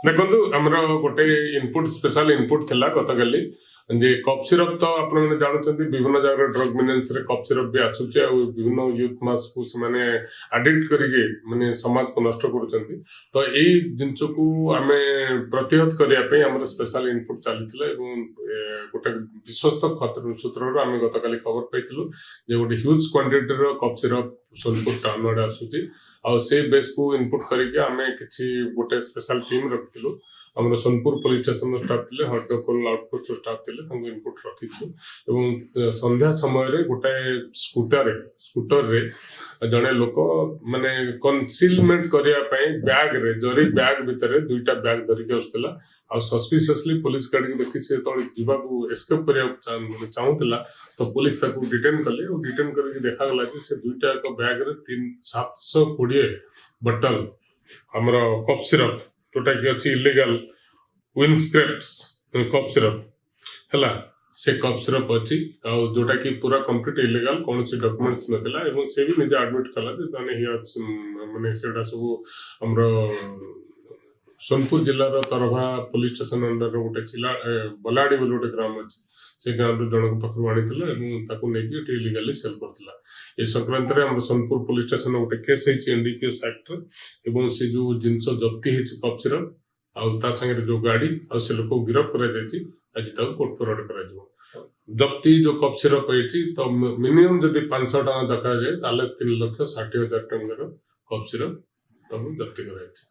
ଦେଖନ୍ତୁ ଆମର ଗୋଟେ ଇନପୁଟ ସ୍ପେଶାଲ ଇନପୁଟ ଥିଲା ଗତକାଲି ଯେ କପ୍ ସିରପ ତ ଆପଣମାନେ ଜାଣୁଛନ୍ତି ବିଭିନ୍ନ ଜାଗାରେ ଡ୍ରଗ ମିନେନ୍ସରେ କପ୍ ସିରପ ବି ଆସୁଛି ଆଉ ବିଭିନ୍ନ ୟୁଥ୍ ମାସକୁ ସେମାନେ ଆଡିକ୍ଟ କରିକି ମାନେ ସମାଜକୁ ନଷ୍ଟ କରୁଛନ୍ତି। ତ ଏଇ ଜିନିଷକୁ ଆମେ ପ୍ରତିହତ କରିବା ପାଇଁ ଆମର ସ୍ପେଶାଲ ଇନପୁଟ ଚାଲିଥିଲା ଏବଂ ଗୋଟେ ବିଶ୍ୱସ୍ତ ସୂତ୍ରରୁ ଆମେ ଗତକାଲି ଖବର ପାଇଥିଲୁ ଯେ ଗୋଟେ ହ୍ୟୁଜ କ୍ୱାଣ୍ଟିଟିର କପ୍ ସିରପ ସୋନପୁର ଟାଉନ ଆଡେ ଆସୁଛି ଆଉ ସେ ବେସ୍କୁ ଇନପୁଟ କରିକି ଆମେ କିଛି ଗୋଟେ ସ୍ପେଶାଲ ଟିମ୍ ରଖିଥିଲୁ। ଆମର ସୋନପୁର ପୋଲିସ ଷ୍ଟେସନର ଷ୍ଟାଫ୍ ଥିଲେ, ହରିଦୋକୋଲ ଆଉଟପୋଷ୍ଟର ଷ୍ଟାଫ୍ ଥିଲେ, ତାଙ୍କୁ ଇନପୁଟ ରଖିଥିଲୁ ଏବଂ ସନ୍ଧ୍ୟା ସମୟରେ ଗୋଟାଏ ସ୍କୁଟରରେ ଜଣେ ଲୋକ ମାନେ କନସିଲମେଣ୍ଟ କରିବା ପାଇଁ ବ୍ୟାଗରେ ଜରି ବ୍ୟାଗ ଭିତରେ ଦୁଇଟା ବ୍ୟାଗ ଧରିକି ଆସୁଥିଲା ଆଉ ସସ୍ପିସିୟସଲି ପୋଲିସ ଗାଡ଼ିକୁ ଦେଖି ସେ ଯେତେବେଳେ ଯିବାକୁ ଏସ୍କେପ୍ କରିବାକୁ ଚାହୁଁଥିଲା ତ ପୋଲିସ ତାକୁ ଡିଟେନ୍ କଲେ ଆଉ ଡିଟେନ୍ କରିକି ଦେଖାଗଲା ଯେ ସେ ଦୁଇଟା ଏକ ବ୍ୟାଗରେ 720 ବୋତଲ ଆମର କପ୍ ସିରପ जोटा कि अच्छी इलीगल विंडस्क्रेप्स कप सिरप है से कप सिरप अच्छी जोटा कि पूरा कंप्लीट इलीगल कौन सी डॉक्यूमेंट्स नथिला एवं से भी निजे एडमिट कला जे माने माने सेडा सब हमरो सोनपुर जिल्ला रो तरभा पुलिस स्टेशन अंडर गोटे सिला बलाडी बोल गोटे ग्राम अछि से ग्राम रो जनक पखरु आनिथिला एवं ताकू नेकी एटी इलीगली सेल करथिला। ए संक्रांत रे हम सोनपुर पुलिस स्टेशन गोटे केस हेछि एनडीपीएस एक्ट एवं से जो जिनस जप्ती हेछि कप सिरप आ ता संगे जो गाड़ी आ से लोक गिरफ्त करा जायछि आज ताऊ कोर्ट फॉरवर्ड करा जिवो। जप्ती जो कप सिरप हेछि तो मिनिमम जदि 500 टका देखा जाय ताले 3,60,000 टंका रो कप सिरप तब जप्ती करा जायछि।